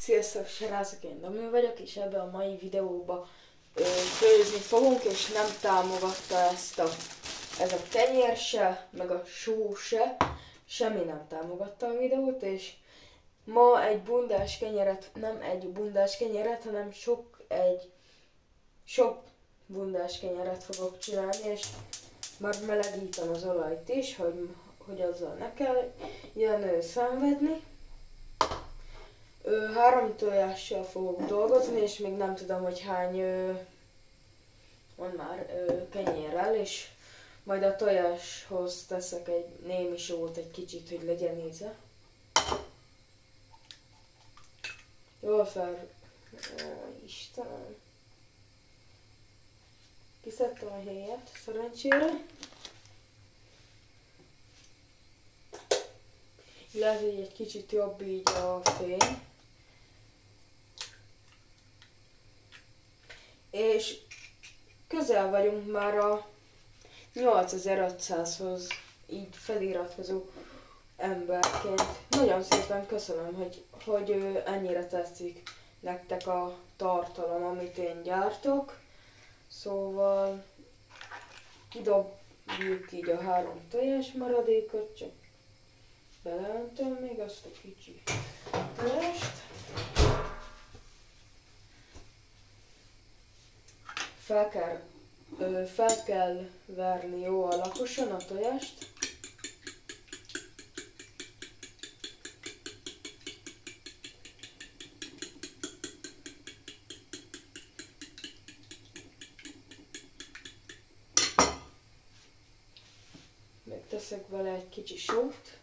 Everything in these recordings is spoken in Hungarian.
Sziasztok, srácok, én Dami vagyok, és ebben a mai videóban főzni fogunk, és nem támogatta ez a kenyér se, meg a só se, semmi nem támogatta a videót, és ma egy bundás kenyeret, nem egy bundás kenyeret, hanem sok bundás kenyeret fogok csinálni, és már melegítem az olajt is, hogy azzal ne kell ilyen szenvedni. 3 tojással fogok dolgozni, és még nem tudom, hogy hány van már kenyérrel, és majd a tojáshoz teszek egy némi sót egy kicsit, hogy legyen íze. Jól fel... Istenem. Kiszedtem a héját, szerencsére. Lehet, hogy egy kicsit jobb így a fény. És közel vagyunk már a 8500-hoz így feliratkozó emberként. Nagyon szépen köszönöm, hogy ennyire tetszik nektek a tartalom, amit én gyártok. Szóval kidobjuk így a 3 tojás maradékot, csak beleöntöm még azt a kicsi tojást. Fel kell verni jó alaposan a tojást. Még teszek vele egy kicsi sót.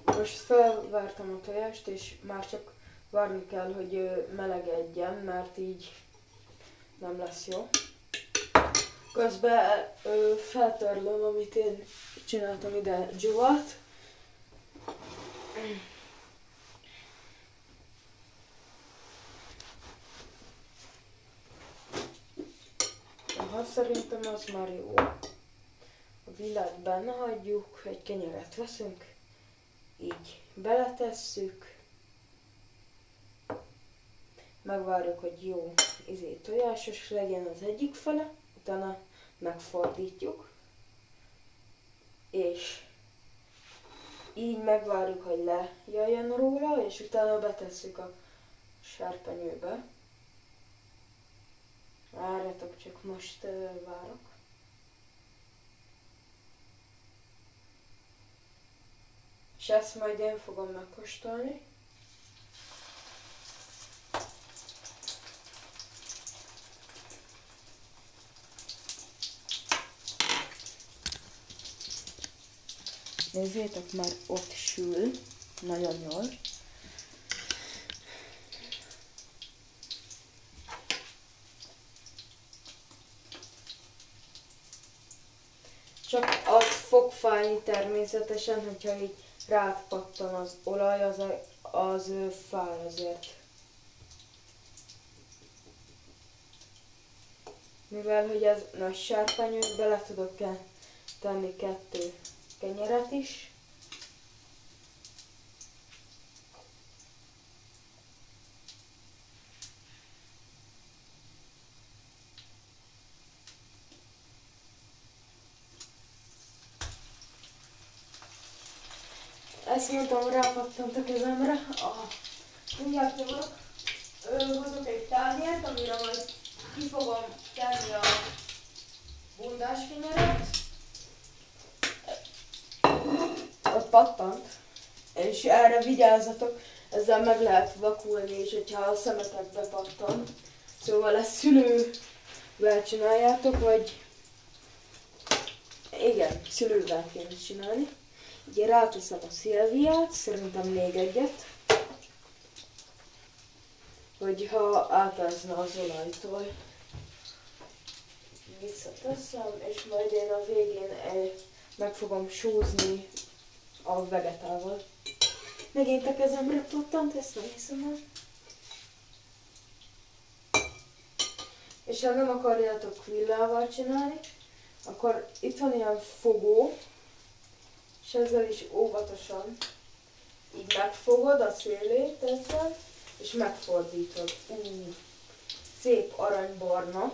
Most felvártam a tojást, és már csak várni kell, hogy melegedjen, mert így nem lesz jó. Közben feltörlöm, amit én csináltam ide dzsuvát. Aha, szerintem az már jó. A villát benne hagyjuk, egy kenyeret veszünk. Így beletesszük, megvárjuk, hogy jó tojásos legyen az egyik fele, utána megfordítjuk, és így megvárjuk, hogy lejöjjön róla, és utána betesszük a serpenyőbe. Várjatok, csak most várok. És ezt majd én fogom megkóstolni. Nézzétek, már ott sül, nagyon jól. Csak az fog fájni természetesen, hogyha így rád pattan az olaj, az fáj azért. Mivel hogy ez nagy sárpányú, bele tudok tenni 2 kenyeret is. Ezt mondtam, rápattant a kezemre. Mindjárt nyomok. Hozok egy tányért, amire majd ki fogom tenni a bundás kenyeret. Ott pattant. És erre vigyázzatok, ezzel meg lehet vakulni, és hogyha a szemetekbe pattan. Szóval ezt szülővel csináljátok, vagy... Igen, szülővel kéne csinálni. Ugye ráteszem a szilviát, szerintem még egyet, hogyha átázna az olajtól. Visszateszem, és majd én a végén meg fogom sózni a vegetával. Megint a kezemre pattant, ezt nem hiszem el. És ha nem akarjátok villával csinálni, akkor itt van ilyen fogó, és ezzel is óvatosan így megfogod a szélét ezzel, és megfordítod. Szép aranybarna.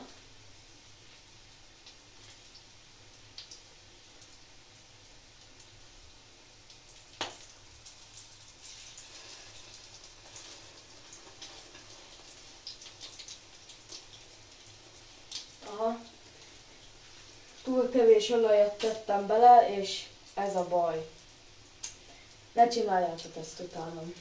Aha. Túl kevés olajat tettem bele, és ez a baj. Ne csináljátok ezt utánam.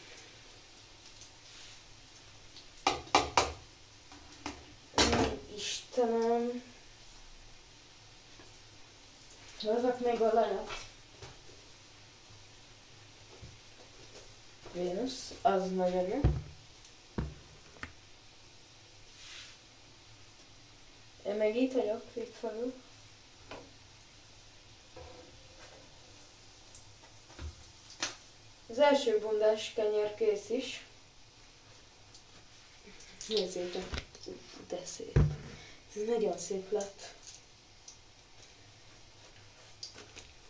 Istenem. Hozok még olajat. Vénusz, az nagyon jó. Én meg itt vagyok, itt vagyok. Az első bundás kenyér kész is. Nézzétek, de szép. Ez nagyon szép lett.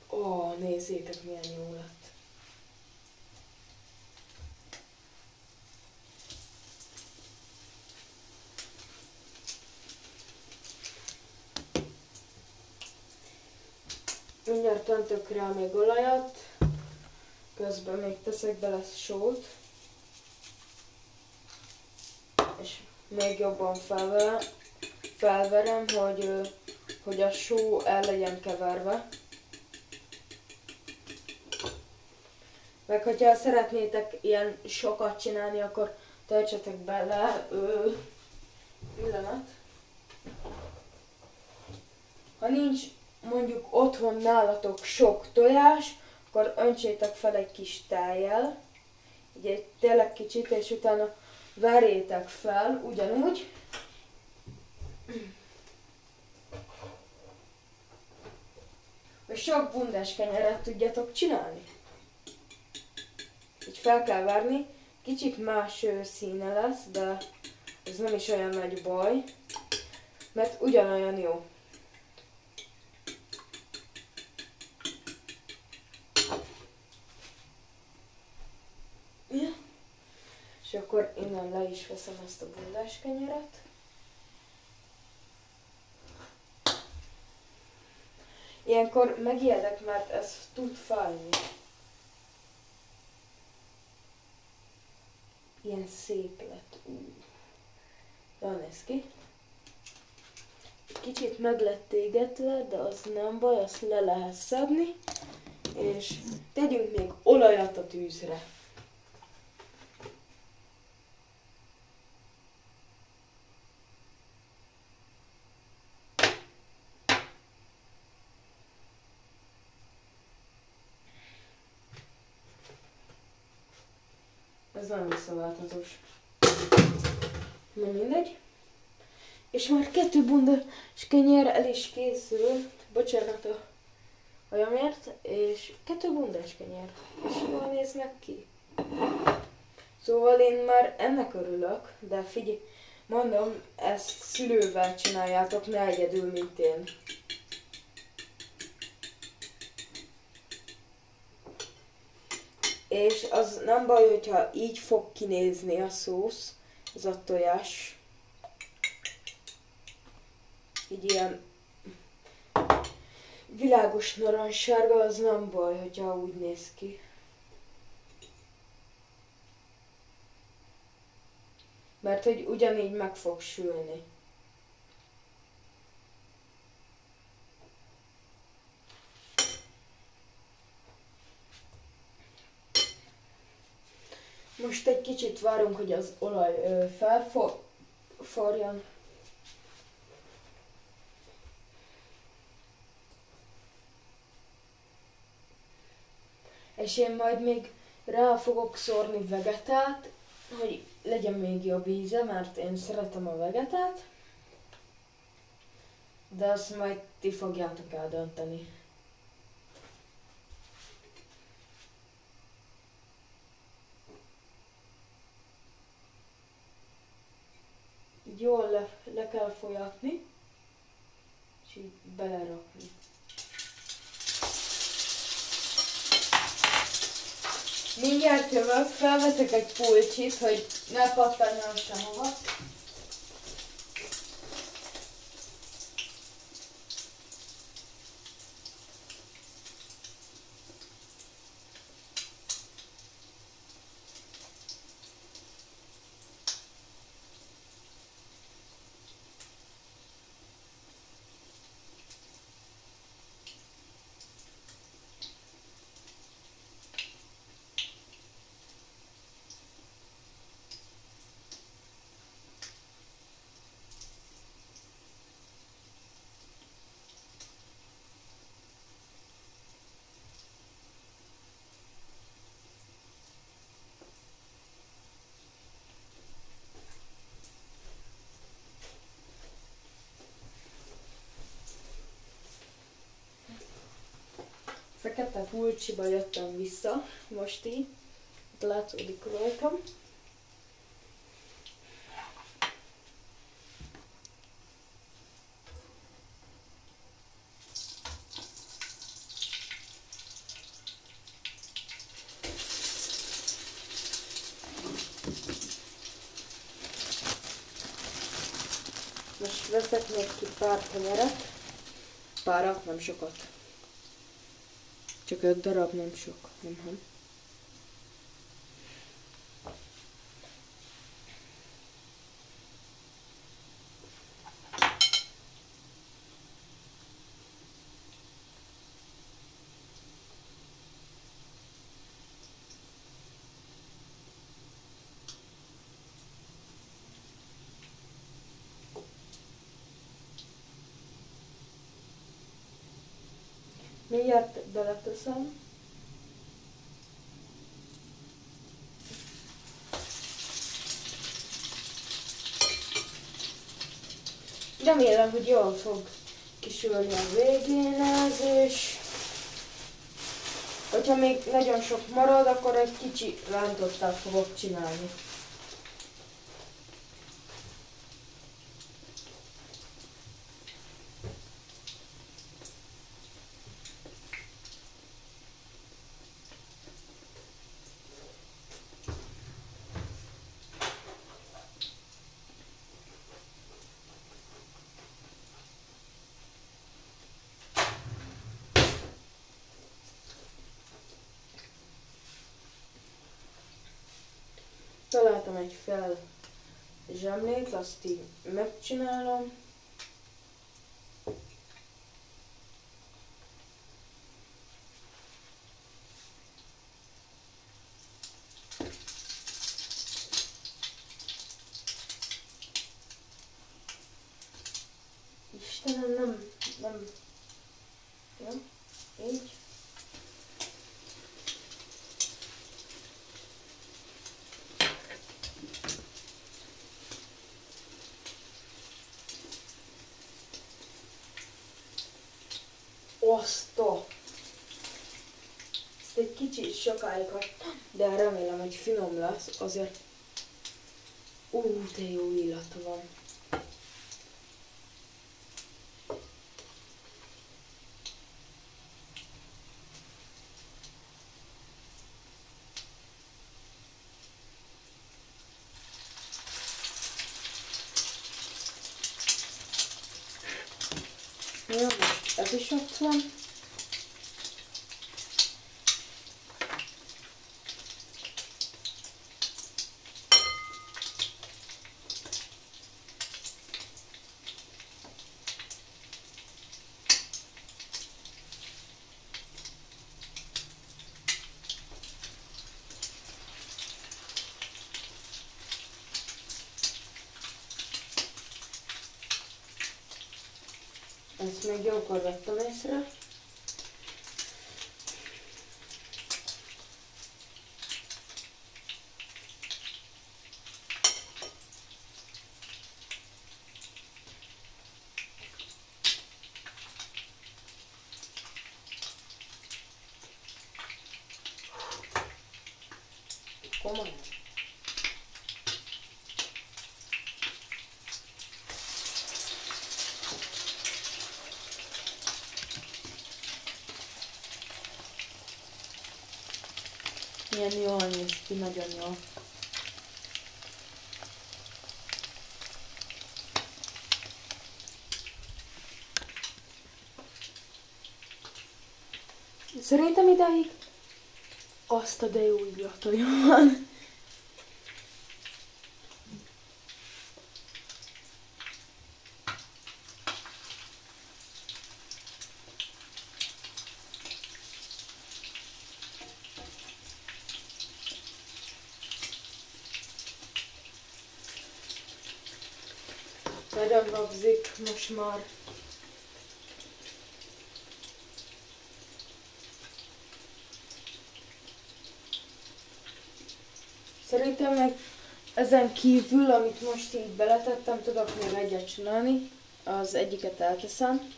Ó, nézzétek, milyen jó lett. Mindjárt öntök rá még olajat. Közben még teszek bele sót. És még jobban felverem, hogy a só el legyen keverve. Meg hogyha szeretnétek ilyen sokat csinálni, akkor töltsetek bele pillanat. Ha nincs mondjuk otthon nálatok sok tojás, akkor öntsétek fel egy kis tejjel, így egy tényleg kicsit, és utána verjétek fel ugyanúgy. Hogy sok bundás kenyeret tudjatok csinálni. Így fel kell verni, kicsit más színe lesz, de ez nem is olyan nagy baj, mert ugyanolyan jó. Ja. És akkor innen le is veszem ezt a bundás kenyeret. Ilyenkor megijedek, mert ez tud fájni. Ilyen szép lett. Jól néz ki. Kicsit meg lett égetve, de az nem baj, azt le lehet szedni. És tegyünk még olajat a tűzre. Ez nagyon visszaváltozós. Na mindegy. És már 2 bundás kenyér el is készül. Bocsánat a hajamért. És 2 bundás kenyér. És jól néznek ki. Szóval én már ennek örülök, de figyelj, mondom, ezt szülővel csináljátok, ne egyedül, mint én. És az nem baj, hogyha így fog kinézni a szósz, ez a tojás. Így ilyen világos narancssárga, az nem baj, hogyha úgy néz ki. Mert hogy ugyanígy meg fog sülni. Most egy kicsit várunk, hogy az olaj felforjan. És én majd még rá fogok szórni vegetát, hogy legyen még jobb íze, mert én szeretem a vegetát. De azt majd ti fogjátok eldönteni. le kell folyatni, és így belerakni. Mindjárt jövök, felveszek egy pulcsit, hogy ne pattanjon sehova. Fekete pulcsiba jöttem vissza, most így, itt látszódik rajtam. Most veszek még ki pár kenyeret, párat, nem sokat. Csak 5 darab, nem sok. Mindjárt beleteszem. Remélem, hogy jól fog kisülni a végén ez, és hogyha még nagyon sok marad, akkor egy kicsi rántottát fogok csinálni. Találtam egy fel zsemlét, azt így megcsinálom. Istenem, nem. Jó, így. Oszta! Ezt egy kicsit sokáig hagytam, de remélem, hogy finom lesz, azért de jó illata van. Jó, most ez is ott van. Ezt még jókor vettem észre. Komolyan. Milyen jól néz ki, nagyon jól. Szerintem idáig azt a de jó illata van. Nagyon rabzik most már. Szerintem meg ezen kívül, amit most így beletettem, tudok még egyet csinálni. Az egyiket elteszem.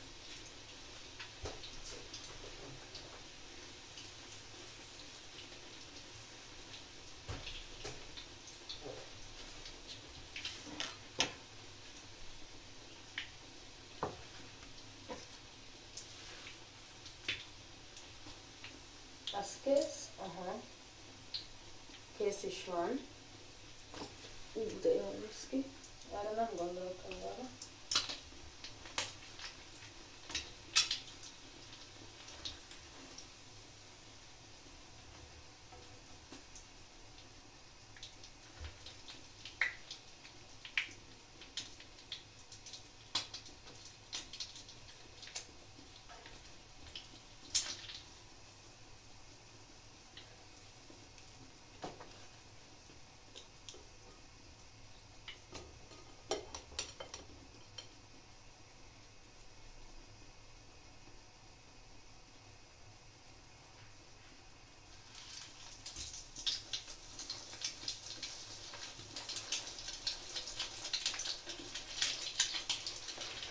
Ez kész. Aha. Kész is van. De jól néz ki. Erre nem gondoltam volna.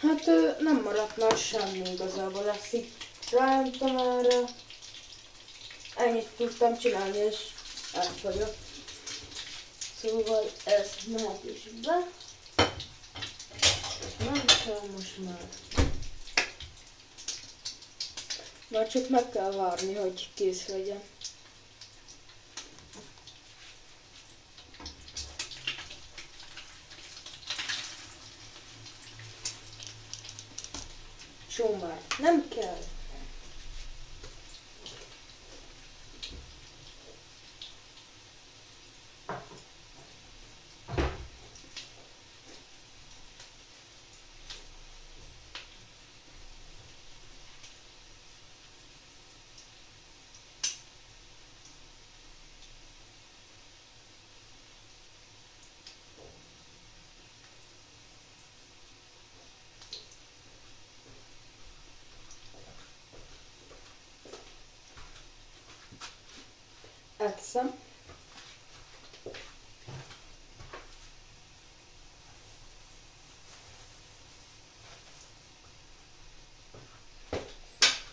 Hát nem maradt már semmi igazából, lesz itt rányomtam erre. Ennyit tudtam csinálni és elfogyott. Szóval ez mehet is be. Nem kell most már. Már csak meg kell várni, hogy kész legyen. Már nem kell. Elteszem.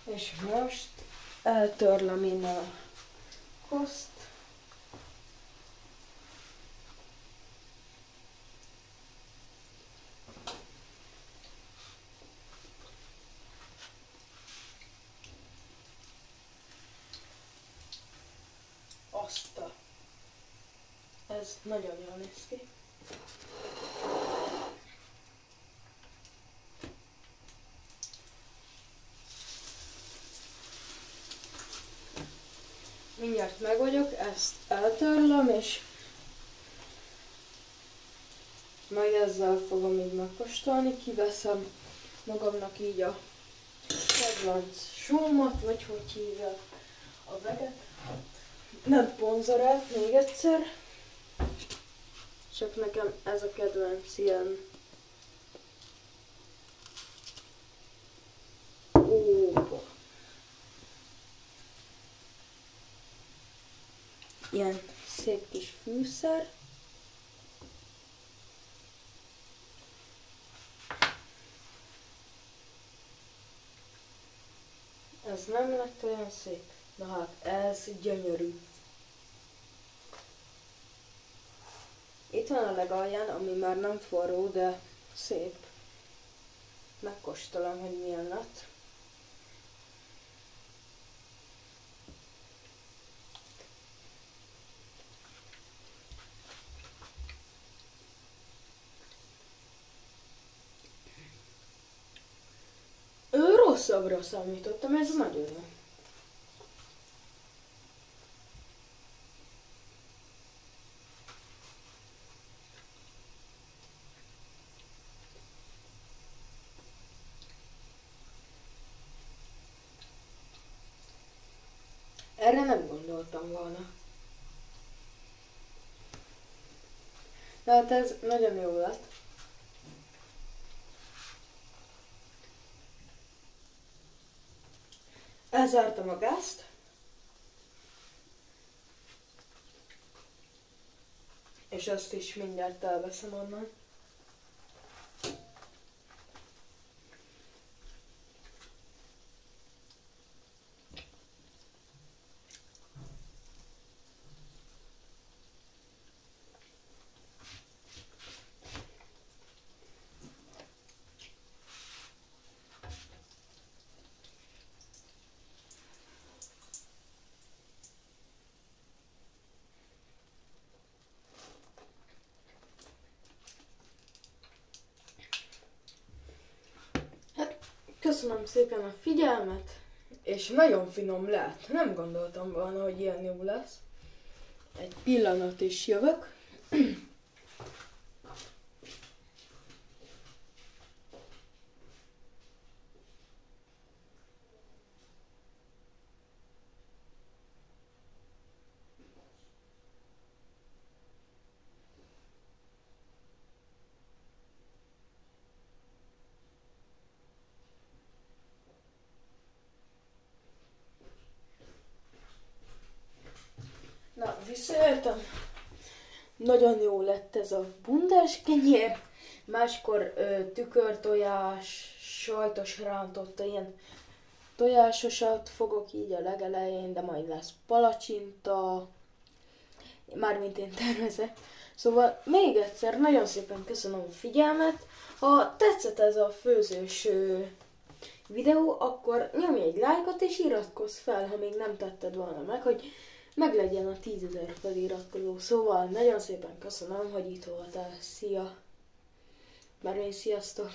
És most eltörlöm én a koszt. Ez nagyon jól néz ki. Mindjárt meg vagyok, ezt eltörlöm, és majd ezzel fogom így megkóstolni. Kiveszem magamnak így a kedvenc sómat, vagy hogy hívják a veget. Nem ponzorát, még egyszer. Csak nekem ez a kedvenc ilyen... Ilyen szép kis fűszer. Ez nem lett olyan szép. Na hát, ez gyönyörű. Itt van a legalján, ami már nem forró, de szép. Megkóstolom, hogy milyen lett. hosszabbra számítottam, ez nagyon jó. Erre nem gondoltam volna. De hát ez nagyon jó lett. Elzártam a gázt. És azt is mindjárt elveszem onnan. Köszönöm szépen a figyelmet, és nagyon finom lett. Nem gondoltam volna, hogy ilyen jó lesz. Egy pillanat is jövök. Na, visszajöttem. Nagyon jó lett ez a bundás kenyér. Máskor tükörtojás, sajtos rántotta, ilyen tojásosat fogok így a legelején, de majd lesz palacsinta. Mármint én tervezek. Szóval még egyszer nagyon szépen köszönöm a figyelmet. Ha tetszett ez a főzős videó, akkor nyomj egy lájkot és iratkozz fel, ha még nem tetted volna meg, hogy meglegyen a 10 000 feliratkozó. Szóval nagyon szépen köszönöm, hogy itt voltál. Szia! Sziasztok!